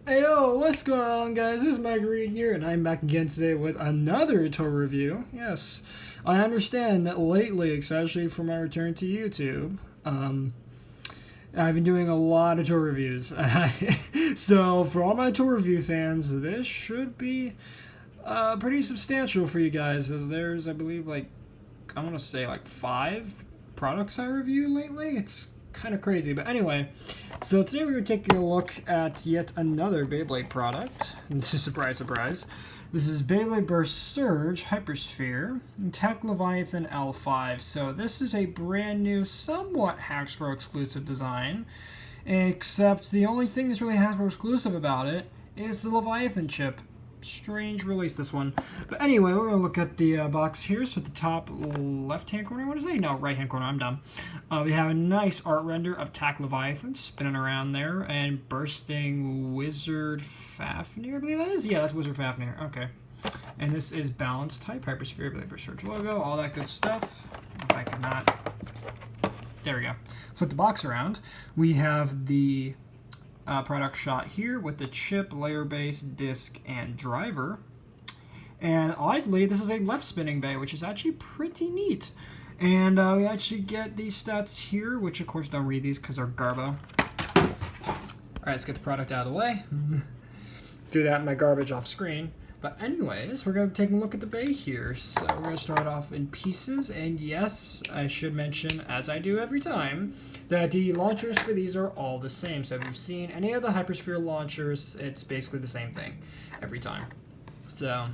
Hey yo, what's going on guys? This is Mike Reed here, and I'm back again today with another toy review. Yes, I understand that lately, especially for my return to YouTube, I've been doing a lot of toy reviews. So for all my toy review fans, this should be pretty substantial for you guys, as there's, I believe, I want to say 5 products I reviewed lately. It's kind of crazy, but anyway, so today we're taking a look at yet another Beyblade product. Surprise, surprise. This is Beyblade Burst Surge Hypersphere Tact Leviathan L5. So this is a brand new, somewhat Hasbro exclusive design, except the only thing that's really Hasbro exclusive about it is the Leviathan chip. Strange release, this one. But anyway, we're going to look at the box here. So at the top left-hand corner, I want to say? No, right-hand corner, I'm dumb. We have a nice art render of Tact Leviathan spinning around there, and bursting Wizard Fafnir, I believe that is? Yeah, that's Wizard Fafnir. Okay. And this is balance type, Hypersphere, Beyblade Burst Surge logo, all that good stuff. If I could not... There we go. Flip the box around. We have the product shot here with the chip, layer base, disc, and driver. And oddly, this is a left spinning bay, which is actually pretty neat. And we actually get these stats here, which of course don't read these because they're garbo. Alright, let's get the product out of the way. Threw that in my garbage off screen. But anyways, we're going to take a look at the bay here. So we're going to start off in pieces. And yes, I should mention, as I do every time, that the launchers for these are all the same. So if you've seen any of the Hypersphere launchers, it's basically the same thing every time. So,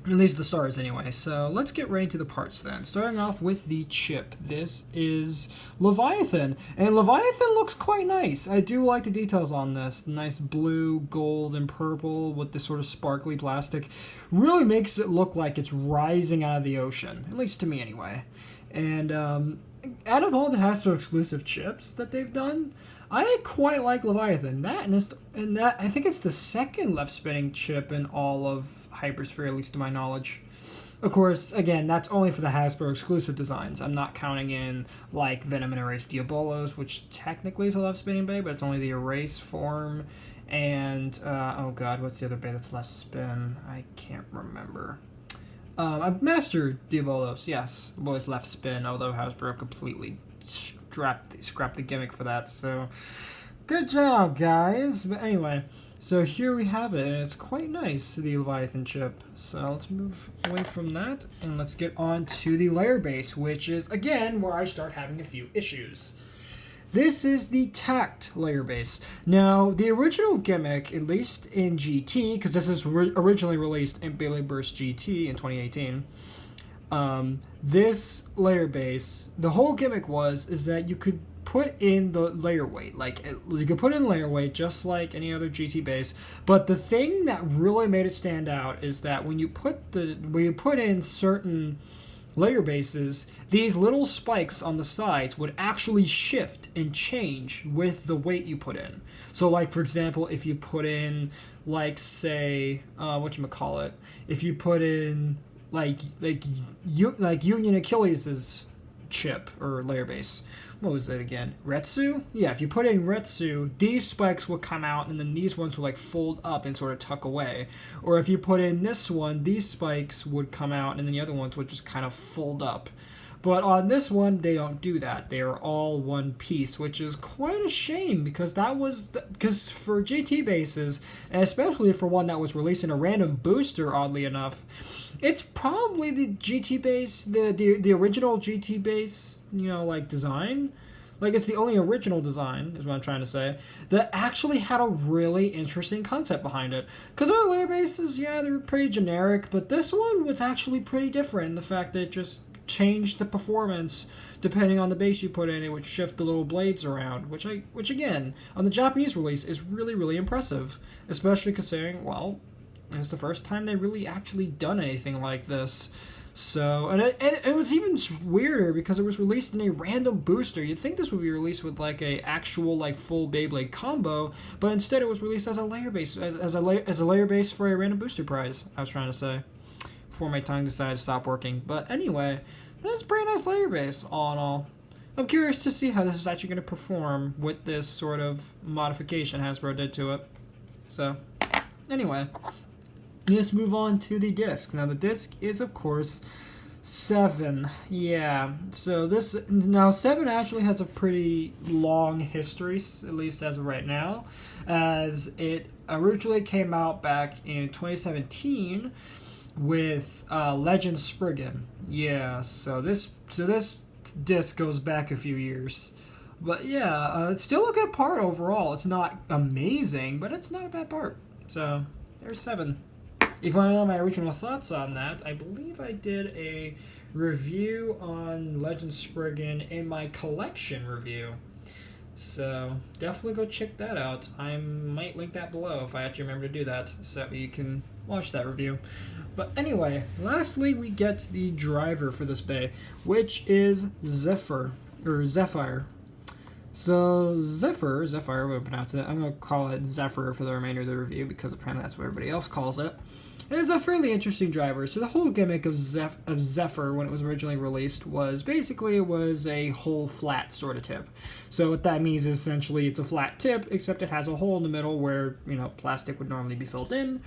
at least the stars anyway. So let's get right into the parts then. Starting off with the chip. This is Leviathan. And Leviathan looks quite nice. I do like the details on this. Nice blue, gold, and purple with this sort of sparkly plastic. Really makes it look like it's rising out of the ocean. At least to me anyway. And out of all the Hasbro exclusive chips that they've done, I quite like Leviathan. And that I think it's the second left spinning chip in all of Hypersphere, at least to my knowledge. Of course, again, that's only for the Hasbro exclusive designs. I'm not counting in like Venom and Erase Diabolos, which technically is a left spinning bay, but it's only the erase form. And oh god, what's the other bay that's left spin? I can't remember. I've mastered Diabolos, yes. Well, it's left spin, although Hasbro completely scrapped the gimmick for that, so good job, guys. But anyway, so here we have it, and it's quite nice, the Leviathan chip. So let's move away from that, and let's get on to the layer base, which is, again, where I start having a few issues. This is the Tact layer base. Now, the original gimmick, at least in GT, because this was originally released in Beyblade Burst GT in 2018, this layer base, the whole gimmick is that you could put in the layer weight. You could put in layer weight just like any other GT base, but the thing that really made it stand out is that when you put in certain layer bases, these little spikes on the sides would actually shift and change with the weight you put in. So like, for example, if you put in say whatchamacallit, if you put in like Union Achilles's chip or layer base, what was it again? Retsu? Yeah, if you put in Retsu, these spikes will come out, and then these ones will fold up and sort of tuck away. Or if you put in this one, these spikes would come out, and then the other ones would just kind of fold up. But on this one, they don't do that. They are all one piece, which is quite a shame, because because for GT bases, and especially for one that was released in a random booster, oddly enough, it's probably the GT base, the original GT base, design. It's the only original design, is what I'm trying to say, that actually had a really interesting concept behind it. Because our layer bases, yeah, they were pretty generic, but this one was actually pretty different in the fact that it just changed the performance depending on the base you put in. It would shift the little blades around, which again, on the Japanese release is really, really impressive, especially considering, well, it's the first time they really actually done anything like this. So, and it was even weirder because it was released in a random booster. You'd think this would be released with a actual full Beyblade combo, but instead it was released as a layer base, as a layer base for a random booster prize. I was trying to say before my tongue decided to stop working. But anyway, that's a pretty nice layer base all in all. I'm curious to see how this is actually going to perform with this sort of modification Hasbro did to it. So, anyway, let's move on to the disc. Now, the disc is, of course, 7. Yeah, so now 7 actually has a pretty long history, at least as of right now, as it originally came out back in 2017 with Legend Spriggan. Yeah, so this disc goes back a few years. But yeah, it's still a good part overall. It's not amazing, but it's not a bad part. So, there's 7. If you want to know my original thoughts on that, I believe I did a review on Legend Spriggan in my collection review. So definitely go check that out. I might link that below if I actually remember to do that, so you can watch that review. But anyway, lastly we get the driver for this bay, which is Zephyr. So Zephyr, I'm going to pronounce it. I'm going to call it Zephyr for the remainder of the review because apparently that's what everybody else calls it. It is a fairly interesting driver. So the whole gimmick of Zephyr when it was originally released was basically it was a whole flat sort of tip. So what that means is essentially it's a flat tip, except it has a hole in the middle where, you know, plastic would normally be filled in.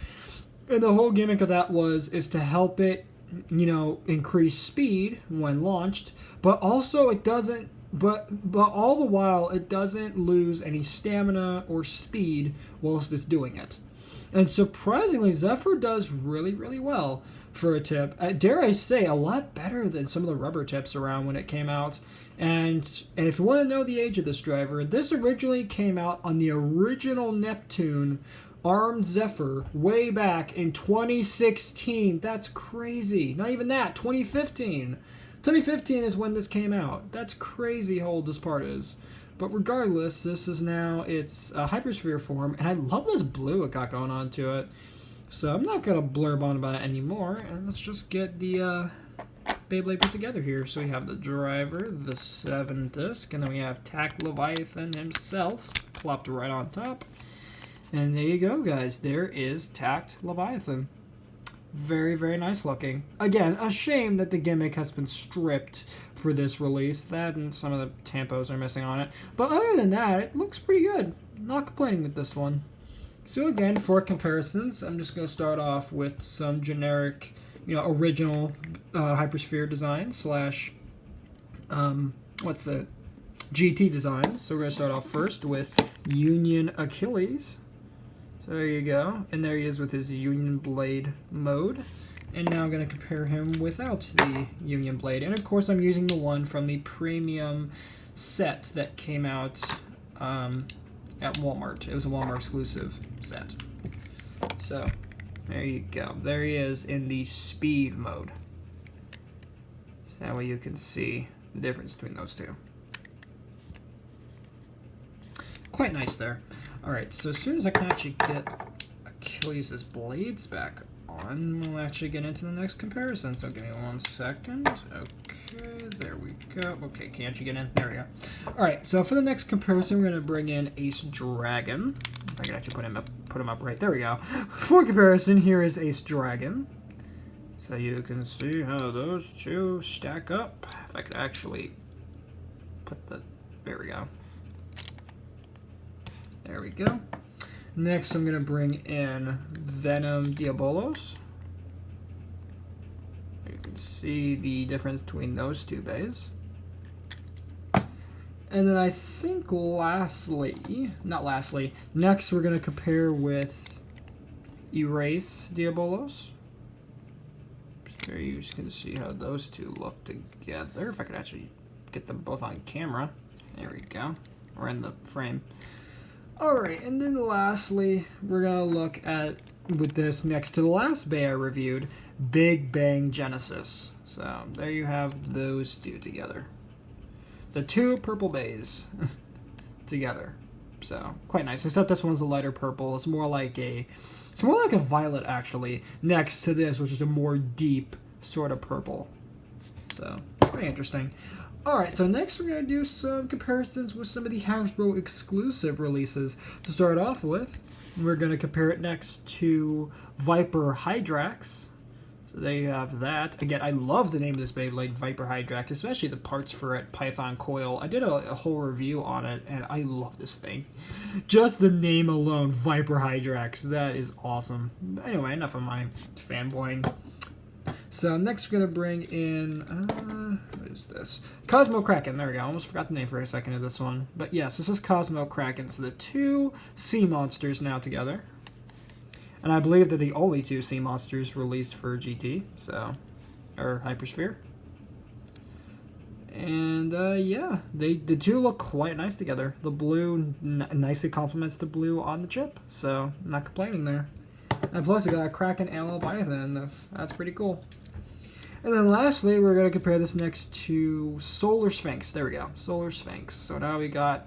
And the whole gimmick of that is to help it, you know, increase speed when launched, but also it doesn't But all the while, it doesn't lose any stamina or speed whilst it's doing it. And surprisingly, Zephyr does really, really well for a tip. Dare I say, a lot better than some of the rubber tips around when it came out. And if you want to know the age of this driver, this originally came out on the original Neptune Armed Zephyr way back in 2016. That's crazy. Not even that, 2015. 2015 is when this came out. That's crazy how old this part is. But regardless, this is now its Hypersphere form, and I love this blue it got going on to it. So I'm not going to blurb on about it anymore, and let's just get the Beyblade put together here. So we have the driver, the 7 disc, and then we have Tact Leviathan himself plopped right on top. And there you go, guys. There is Tact Leviathan. Very, very nice looking. Again, a shame that the gimmick has been stripped for this release. That and some of the tampos are missing on it. But other than that, it looks pretty good. Not complaining with this one. So again, for comparisons, I'm just going to start off with some generic, original Hypersphere design slash, GT designs. So we're going to start off first with Union Achilles. So there you go, and there he is with his Union Blade mode. And now I'm going to compare him without the Union Blade. And of course I'm using the one from the premium set that came out at Walmart. It was a Walmart exclusive set. So there you go. There he is in the speed mode. So that way you can see the difference between those two. Quite nice there. Alright, so as soon as I can actually get Achilles' blades back on, we'll actually get into the next comparison. So give me 1 second. Okay, there we go. Okay, can't you get in? There we go. Alright, so for the next comparison, we're going to bring in Ace Dragon. If I can actually put him up right. There we go. For comparison, here is Ace Dragon. So you can see how those two stack up. If I could actually put the... There we go. There we go. Next, I'm going to bring in Venom Diabolos. You can see the difference between those two bays. And then I think next we're going to compare with Erase Diabolos. There you can see how those two look together. If I could actually get them both on camera. There we go. Or in the frame. Alright, and then lastly, we're going to look at, with this next to the last bay I reviewed, Big Bang Genesis. So, there you have those two together. The two purple bays together. So, quite nice. Except this one's a lighter purple. It's more like a violet, actually, next to this, which is a more deep sort of purple. So, pretty interesting. Alright, so next we're going to do some comparisons with some of the Hasbro exclusive releases. To start off with, we're going to compare it next to Viper Hydrax. So there you have that. Again, I love the name of this Beyblade, Viper Hydrax, especially the parts for it, Python Coil. I did a whole review on it, and I love this thing. Just the name alone, Viper Hydrax, that is awesome. Anyway, enough of my fanboying. So next we're going to bring in, what is this? Cosmo Kraken, there we go. I almost forgot the name for a second of this one. But yes, this is Cosmo Kraken. So the two sea monsters now together. And I believe they're the only two sea monsters released for GT, so, or Hypersphere. And yeah, the two look quite nice together. The blue nicely complements the blue on the chip, so I'm not complaining there. And plus, you got a Kraken and Leviathan in this. That's pretty cool. And then lastly, we're going to compare this next to Solar Sphinx. There we go, Solar Sphinx. So now we got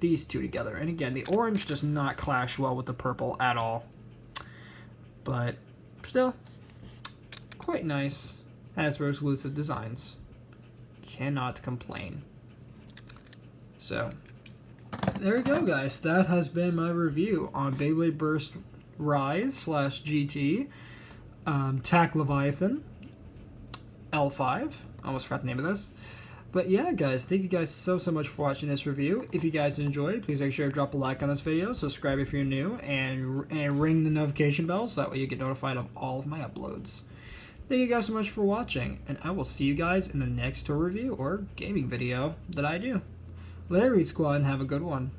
these two together. And again, the orange does not clash well with the purple at all. But still, quite nice Hasbro exclusive designs. Cannot complain. So, there you go, guys. That has been my review on Beyblade Burst Rise / GT, Tact Leviathan, L5. Almost forgot the name of this. But yeah, guys, thank you guys so much for watching this review. If you guys enjoyed, please make sure to drop a like on this video, subscribe if you're new, and ring the notification bell so that way you get notified of all of my uploads. Thank you guys so much for watching, and I will see you guys in the next tour review or gaming video that I do. Later, Reed Squad, and have a good one.